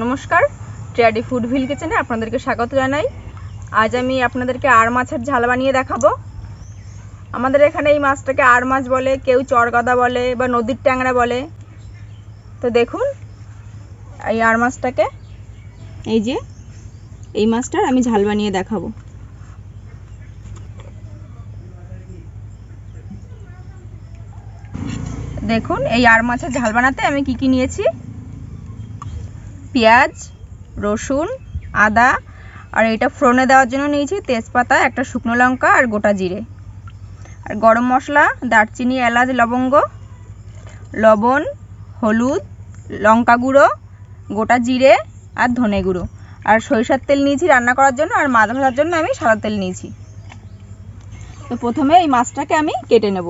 নমস্কার, ট্র্যাডি-ফুড ভিলকিচেনে আপনাদেরকে স্বাগত জানাই। আজ আমি আপনাদেরকে আর মাছের ঝাল বানিয়ে দেখাবো। আমাদের এখানে এই মাছটাকে আর মাছ বলে, কেউ চরগাদা বলে বা নদীর ট্যাংরা বলে। তো দেখুন, এই আর মাছটাকে, এই যে এই মাছটার আমি ঝাল বানিয়ে দেখাবো। দেখুন, এই আর মাছের ঝাল বানাতে আমি কি কি নিয়েছি। পেঁয়াজ, রসুন, আদা, আর এটা ফোড়নে দেওয়ার জন্য নিয়েছি তেজপাতা, একটা শুকনো লঙ্কা আর গোটা জিরে, আর গরম মশলা, দারচিনি, এলাচ, লবঙ্গ, লবণ, হলুদ, লঙ্কা গুঁড়ো, গোটা জিরে আর ধনে গুঁড়ো, আর সরিষার তেল নিয়েছি রান্না করার জন্য, আর মাছ ভাজার জন্য আমি সাদা তেল নিয়েছি। তো প্রথমে এই মাছটাকে আমি কেটে নেব।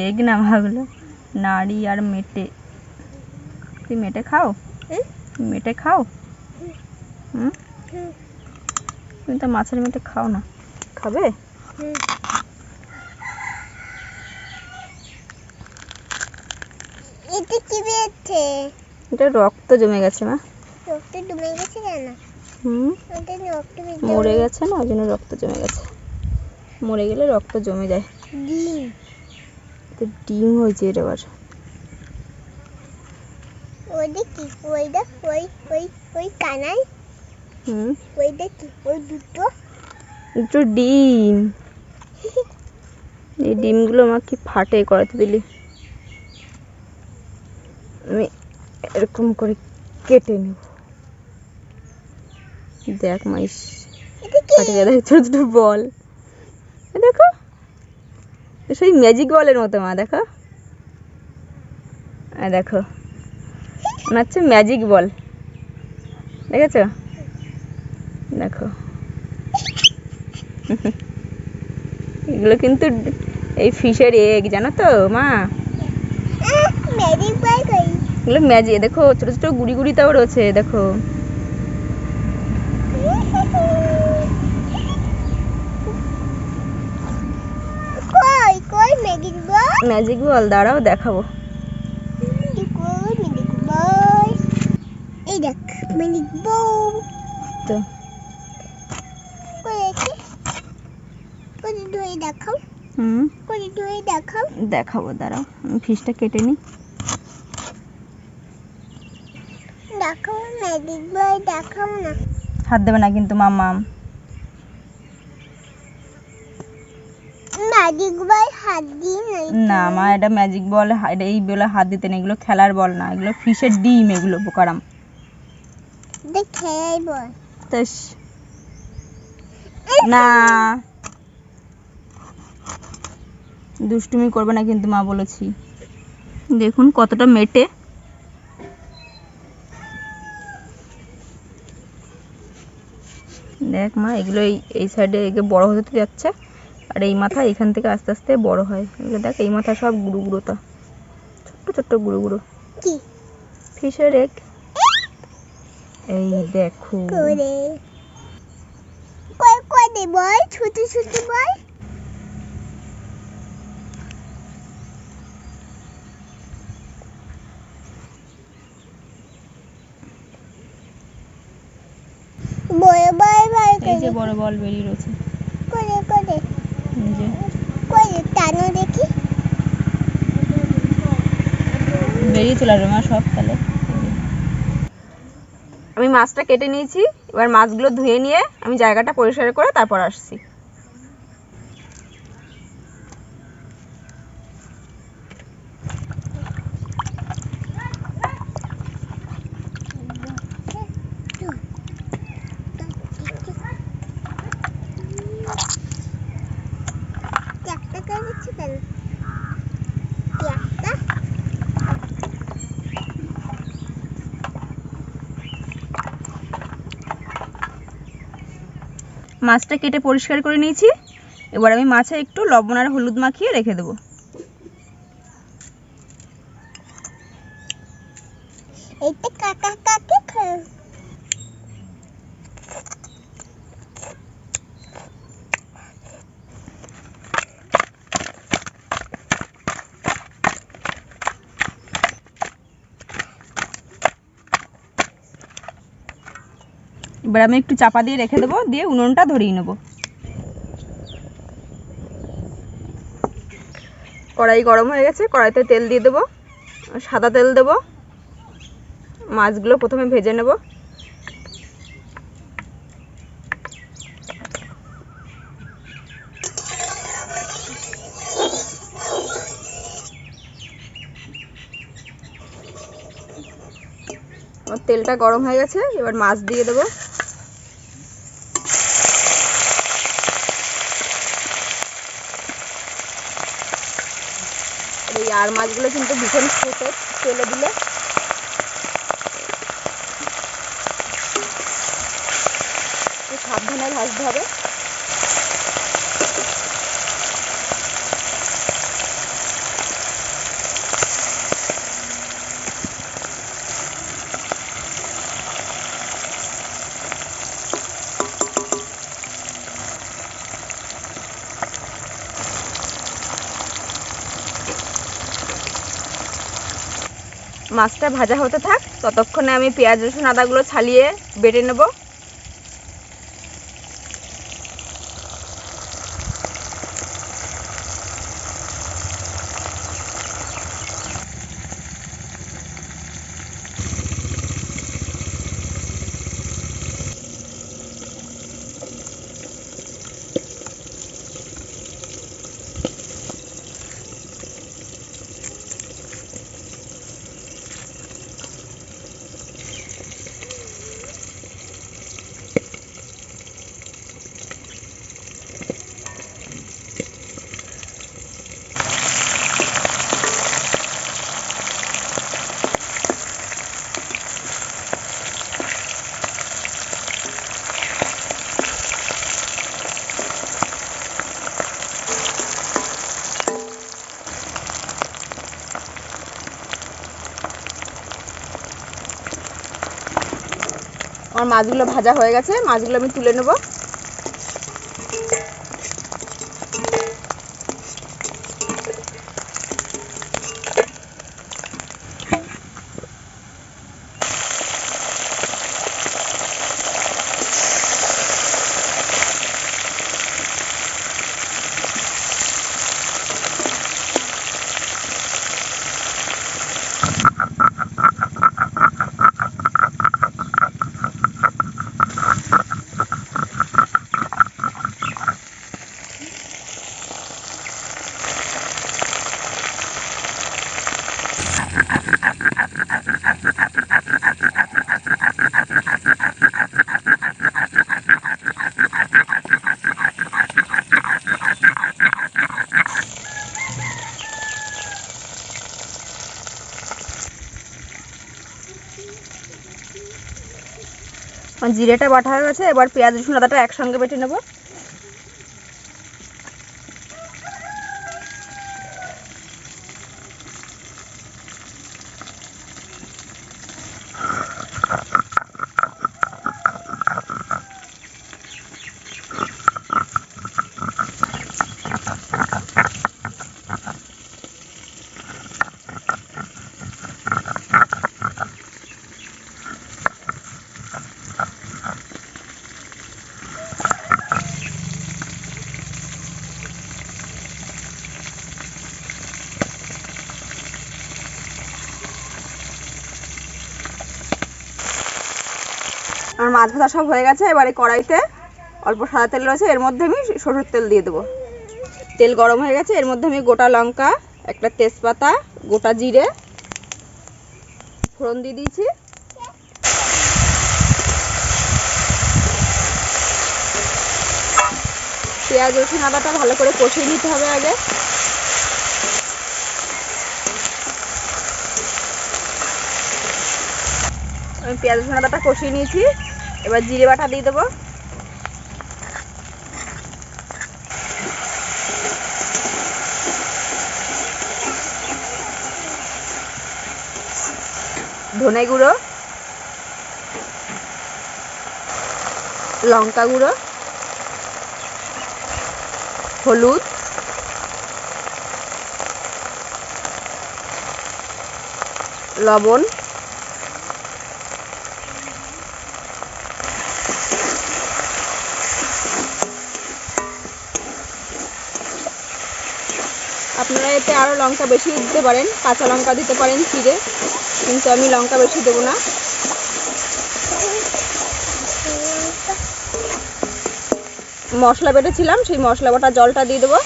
এগ না ভাবলো নাড়ি আর মেটে। তুই মেটে খাও? মেটে খাও? তুমি তো মাছের মেটে খাও না, খাবে? এটা কি বেরোচ্ছে? এটা রক্ত জমে গেছে মা। রক্ত জমে গেছে কেন? মরে গেছে না, ওই জন্য রক্ত জমে গেছে। মরে গেলে রক্ত জমে যায়। ডিম, ডিম হয়েছে এটা আবার। ওই দেখি, ওই দেখ, ওই ওই ওই কানাই, ওই দেখি, ওই দুটো ডিম। এই ডিমগুলো আমাকে ফাটে করাতে দিলি। আমি এরকম করে কেটে নেব। দেখ মাইস ফাটে গেছে, ছোট ছোট বল। দেখো, সেই ম্যাজিক বলের মতো মা। দেখো, দেখো, মনে হচ্ছে ম্যাজিক বল। দেখেছো? দেখো, এগুলো কিন্তু এই ফিশের এগ, জানো তো মা? এগুলো ম্যাজিক। দেখো, ছোট ছোট গুড়ি গুড়ি তাও রয়েছে। দেখো, ম্যাজিক বল। দাঁড়াও দেখাবো। এই দেখ ম্যাজিক বল। তো দেখাও। দেখাবো, দাঁড়াও আমি ফিশটা কেটে নিই। দেখাও ম্যাজিক বল, দেখাও না। হাত দেবে না কিন্তু মাম্মা। ম্যাজিক বল হাত দিই না মা, এটা ম্যাজিক বল। এটা এই বলে হাত দিতে নেই, এগুলো খেলার বল না, এগুলো ফিশের ডিম। এগুলো বোকারাম। খেলাই বল না, দুষ্টুমি করবে না কিন্তু মা বলেছি। দেখুন কতটা মেটে। দেখ মা, এগুলো এই সাইডে এগুলো বড় হতে যাচ্ছে, আর এই মাথা এখান থেকে আস্তে আস্তে বড় হয়। এগুলো দেখ, এই মাথা সব গুঁড়ো গুঁড়োটা, ছোট্ট ছোট্ট গুঁড়ো গুঁড়ো ফিশের এগ। এই দেখো, বল ছোট ছোট বল। এই যে বড় বল বেরিয়ে রয়েছে। টানো দেখি। বেরিয়ে চলে আসবে মা সব। তাহলে আমি মাছটা কেটে নিয়েছি। এবার মাছগুলো ধুয়ে নিয়ে আমি জায়গাটা পরিষ্কার করে তারপর আসছি। মাছটা কেটে পরিষ্কার করে নিয়েছি। এবার আমি মাছে একটু লবণ আর হলুদ মাখিয়ে রেখে দেবো। এইটা কাকা কাকে খায়। এবার আমি একটু চাপা দিয়ে রেখে দেবো, দিয়ে উনুনটা ধরিয়ে নেব। কড়াই গরম হয়ে গেছে, কড়াইতে তেল দিয়ে দেবো, সাদা তেল দেবো। মাছগুলো প্রথমে ভেজে নেব। আমার তেলটা গরম হয়ে গেছে, এবার মাছ দিয়ে দেবো। এই আর মাছগুলো কিন্তু ভীষণ ফুটে তেলে দিলে। সাবধানে ভাজতে হবে। মাছটা ভাজা হতে থাক, ততক্ষণে আমি পেঁয়াজ রসুন আদাগুলো ছালিয়ে বেটে নেব। আমার মাছগুলো ভাজা হয়ে গেছে, মাছগুলো আমি তুলে নেব। জিরেটা বাটা হয়ে গেছে, এবার পেঁয়াজ রসুন আদাটা একসঙ্গে বেটে নেব। আমার মাছ ভাজা সব হয়ে গেছে, এবারে কড়াইতে অল্প সাদা তেল রয়েছে, এর মধ্যে আমি সরষের তেল দিয়ে দেবো। তেল গরম হয়ে গেছে, এর মধ্যে আমি গোটা লঙ্কা, একটা তেজপাতা, গোটা জিরে ফোড়ন দিয়ে দিয়েছি। পেঁয়াজ রসুন আদাটা ভালো করে কষিয়ে নিতে হবে আগে। আমি পেঁয়াজ রসুন আদাটা কষিয়ে নিয়েছি, এবার জিরে বাটা দিয়ে দেবো। ধনে গুঁড়ো, লঙ্কা গুঁড়ো, হলুদ, লবণ, আপনারা এতে আরও লঙ্কা বেশি দিতে পারেন, কাঁচা লঙ্কা দিতে পারেন চিড়ে, কিন্তু আমি লঙ্কা বেশি দেবো না। মশলা বেটেছিলাম, সেই মশলা বাটা জলটা দিয়ে দেবো,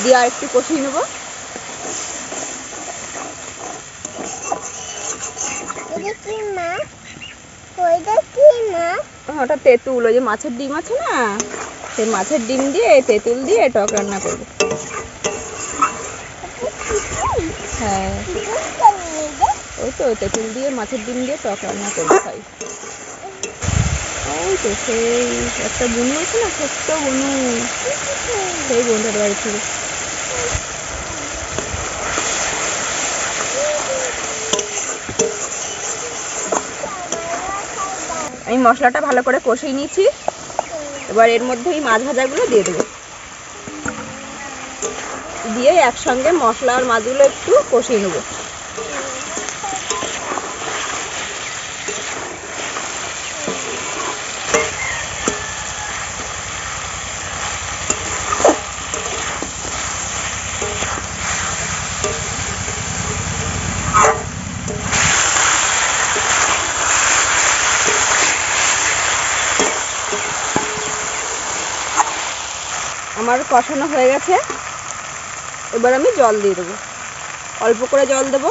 দিয়ে আর একটু কষিয়ে নেবো। ওটা তেঁতুল, ওই যে মাছের ডিম আছে না, সেই মাছের ডিম দিয়ে তেঁতুল দিয়ে টক রান্না করবো। হ্যাঁ, ওই তো তেঁতুল দিয়ে মাছের ডিম দিয়ে টক রান্না করবো খাই। ওই তো সেই একটা বনু আছে না, ছোট্ট বনু, সেই বন্ধুর বাড়ি থেকে। আমি মশলাটা ভালো করে কষিয়ে নিয়েছি, এবার এর মধ্যে এই মাছ ভাজাগুলো দিয়ে দেবো, দিয়ে একসঙ্গে মশলা আর মাছগুলো একটু কষিয়ে নেবো। আমার কষানো হয়ে গেছে, এবার আমি জল দিয়ে দেবো, অল্প করে জল দেবো।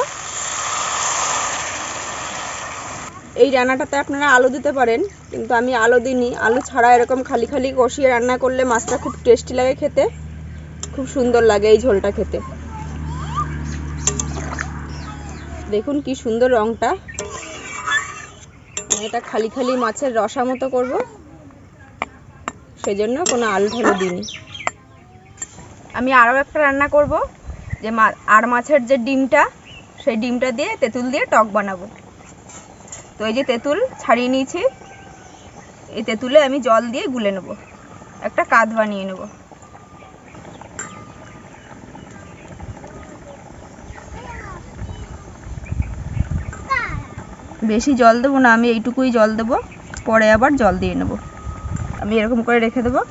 এই রান্নাটাতে আপনারা আলু দিতে পারেন, কিন্তু আমি আলু দিইনি। আলু ছাড়া এরকম খালি খালি কষিয়ে রান্না করলে মাছটা খুব টেস্টি লাগে খেতে, খুব সুন্দর লাগে এই ঝোলটা খেতে। দেখুন কি সুন্দর রঙটা। এটা খালি খালি মাছের রসা মতো করব, সেজন্য কোনো আলু ঢালু দিইনি। আমি আরও একটা রান্না করব, যে আর মাছের যে ডিমটা, সেই ডিমটা দিয়ে তেঁতুল দিয়ে টক বানাবো। তো এই যে তেঁতুল ছাড়িয়ে নিয়েছি, এই তেঁতুলে আমি জল দিয়ে গুলে নেব, একটা কাঁধ বানিয়ে নেব। বেশি জল দেবো না, আমি এইটুকুই জল দেবো, পরে আবার জল দিয়ে নেব। আমি এরকম করে রেখে দেবো।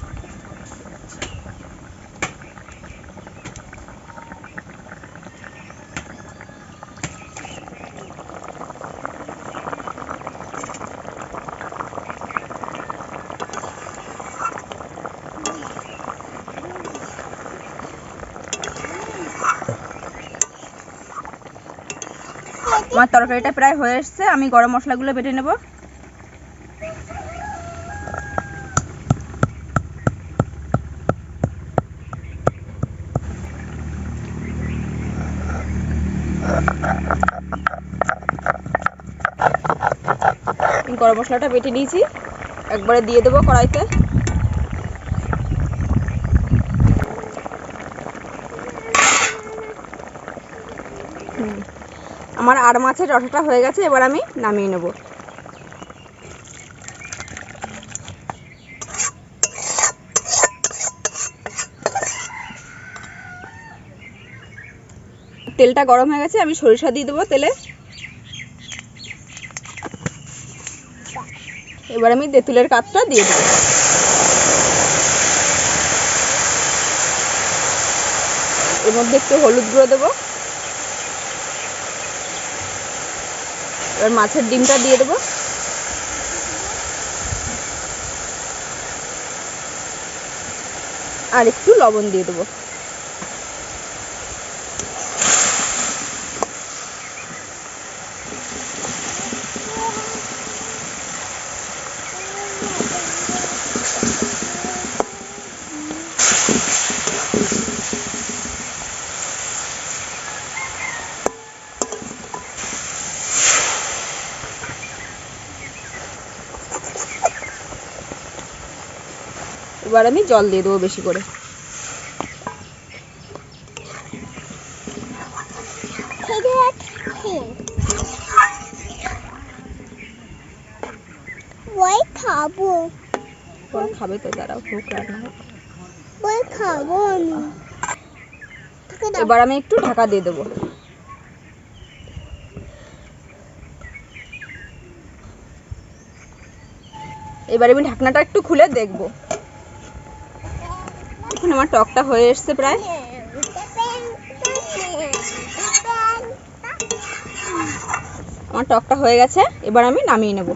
আমার তরকারিটা প্রায় হয়ে এসছে, আমি গরম মশলাগুলো বেটে নেব। গরম মশলাটা বেটে নিয়েছি, একবারে দিয়ে দেবো কড়াইতে। আমার আর মাছের রসাটা হয়ে গেছে, এবার আমি নামিয়ে নেব। তেলটা গরম হয়ে গেছে, আমি সরিষা দিয়ে দেবো তেলে। এবার আমি তেঁতুলের কাঠটা দিয়ে দেবো। এর মধ্যে একটু হলুদ গুঁড়ো দেবো। এবার মাছের ডিমটা দিয়ে দেবো। আর একটু লবণ দিয়ে দেবো। এবার আমি জল দিয়ে দেবো বেশি করে। বই খাবো। পরে খাবে তো, দাঁড়াও হোক রান্না হোক। বই খাবো আমি। এবার আমি একটু ঢাকা দিয়ে দেবো। এবার আমি ঢাকনাটা একটু খুলে দেখব। এখন আমার টকটা হয়ে এসছে প্রায়। আমার টকটা হয়ে গেছে, এবার আমি নামিয়ে নেব।